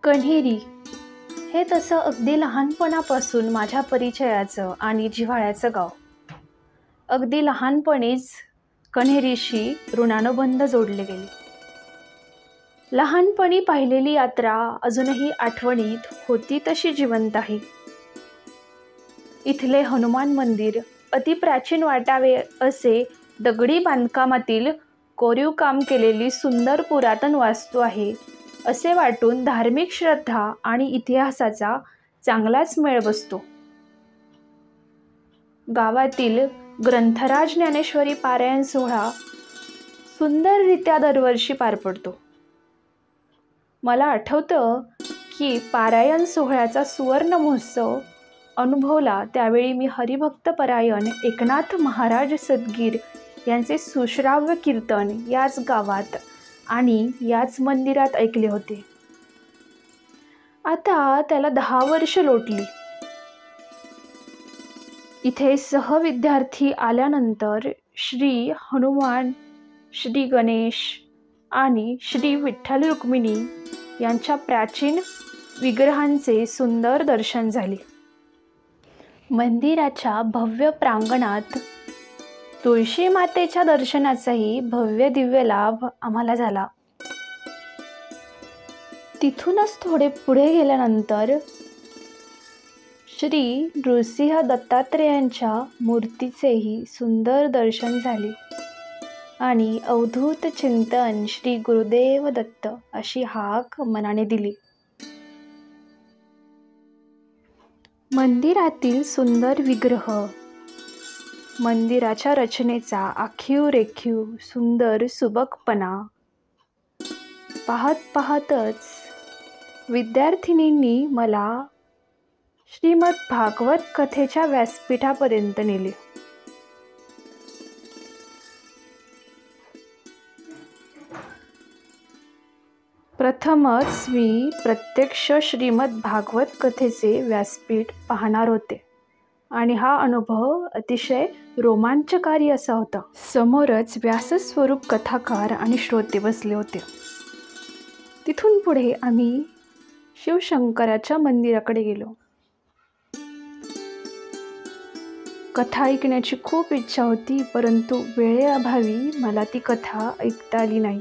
कण्हेरी हे तसं अगदी लहानपणापासून माझ्या परिचयाचं आणि जिव्हाळ्याचं गाव. अगदी लहानपणीच कण्हेरीशी ऋणानुबंध जोडले गेले. लहानपणी पाहिलेली यात्रा अजूनही आठवणीत होती तशी जिवंत आहे. इथले हनुमान मंदिर अतिप्राचीन वाटावे असे दगडी बांधकामातील कोरीव काम केलेली सुंदर पुरातन वास्तू आहे असे वाटून धार्मिक श्रद्धा आणि इतिहासाचा चांगलाच मेळ बसतो. गावातील ग्रंथराज ज्ञानेश्वरी पारायण सोहळा सुंदररित्या दरवर्षी पार पडतो. मला आठवतं की पारायण सोहळ्याचा सुवर्ण महोत्सव अनुभवला त्यावेळी मी हरिभक्त परायण एकनाथ महाराज सदगीर यांचे सुश्राव्य कीर्तन याच गावात आणि याच मंदिरात ऐकले होते. आता त्याला 10 वर्ष लोटली. इथे सहविद्यार्थी आल्यानंतर श्री हनुमान, श्री गणेश आणि श्री विठ्ठल रुक्मिणी यांच्या प्राचीन विग्रहांचे सुंदर दर्शन झाले. मंदिराच्या भव्य प्रांगणात तुळशी मातेच्या दर्शनाचाही भव्य दिव्य लाभ आम्हाला झाला. तिथूनच थोडे पुढे गेल्यानंतर श्री नृसिंह दत्तात्रेयांच्या मूर्तीचेही सुंदर दर्शन झाले आणि अवधूत चिंतन श्री गुरुदेव दत्त अशी हाक मनाने दिली. मंदिरातील सुंदर विग्रह, मंदिराच्या रचनेचा आखीव रेखीव सुंदर सुबकपणा पाहत पाहतच विद्यार्थिनींनी मला श्रीमद भागवत कथेच्या व्यासपीठापर्यंत नेले. प्रथमच मी प्रत्यक्ष श्रीमद भागवत कथेचे व्यासपीठ पाहणार होते आणि हा अनुभव अतिशय रोमांचकारी असा होता. समोरच व्यासस्वरूप कथाकार आणि श्रोते बसले होते. तिथून पुढे आम्ही शिवशंकराच्या मंदिराकडे गेलो. कथा ऐकण्याची खूप इच्छा होती, परंतु वेळेअभावी मला ती कथा ऐकता आली नाही.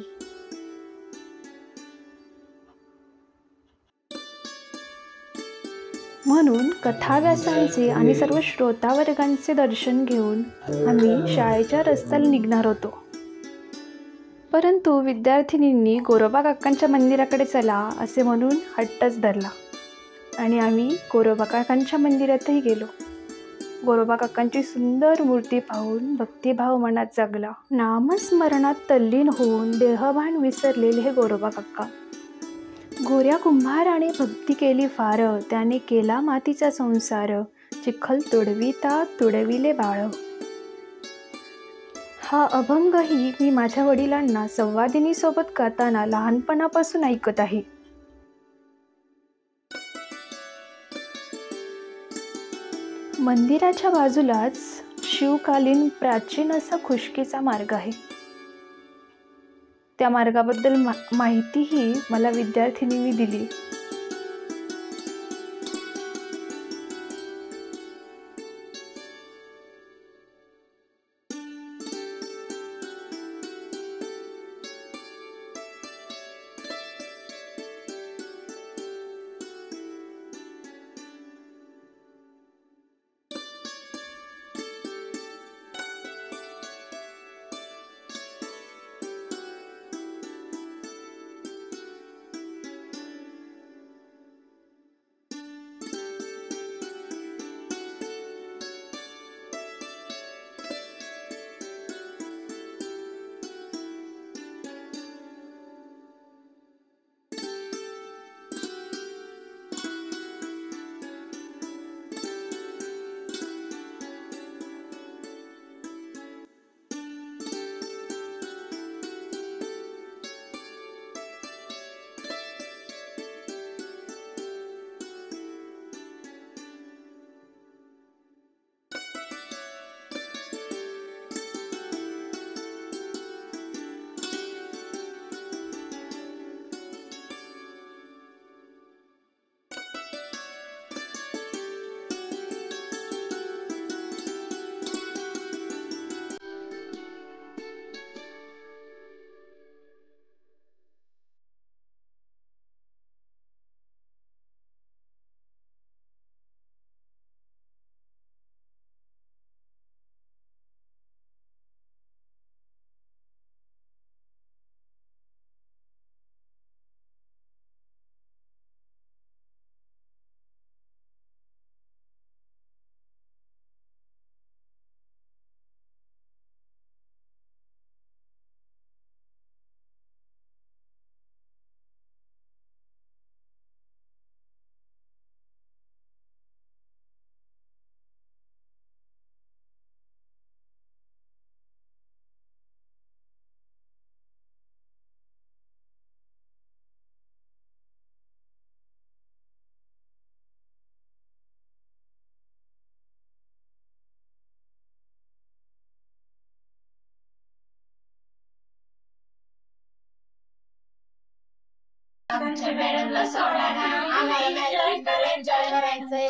म्हणून कथाव्यासांचे आणि सर्व श्रोतावर्गांचे दर्शन घेऊन आम्ही शाळेच्या रस्त्याला निघणार होतो. परंतु विद्यार्थिनींनी गोरोबा काकांच्या मंदिराकडे चला असे म्हणून हट्टच धरला आणि आम्ही गोरोबा काकांच्या मंदिरातही गेलो. गोरोबा काकांची सुंदर मूर्ती पाहून भक्तिभाव मनात जागला. नामस्मरणात तल्लीन होऊन देहभान विसरलेले हे गोरोबा काका. गोऱ्या कुंभाराने भक्ती केली फार, त्याने केला मातीचा संसार, चिखल तुडविता तुडविले बाळ. हा अभंगही मी माझ्या वडिलांना संवादिनी सोबत गाताना लहानपणापासून ऐकत आहे. मंदिराच्या बाजूलाच शिवकालीन प्राचीन असा खुष्कीचा मार्ग आहे. त्या मार्गाबद्दल माहितीही मला विद्यार्थिनींनी दिली.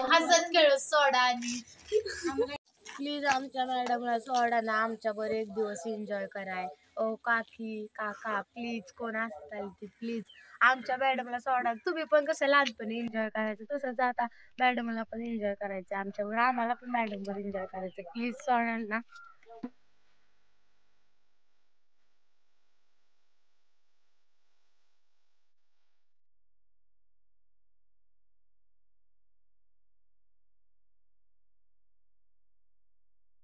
हसत खेळत सोडा आणि प्लीज आमच्या मॅडमला सोडा ना, आमच्यावर एक दिवस एन्जॉय कराय. ओ काकी काका प्लीज कोण असताल ते प्लीज आमच्या मॅडमला सोडा. तुम्ही पण कसं लहानपणी एन्जॉय करायचं तसंच आता मॅडमला पण एन्जॉय करायचं आमच्यावर, आम्हाला पण मॅडमवर एन्जॉय करायचं. प्लीज सोडा ना.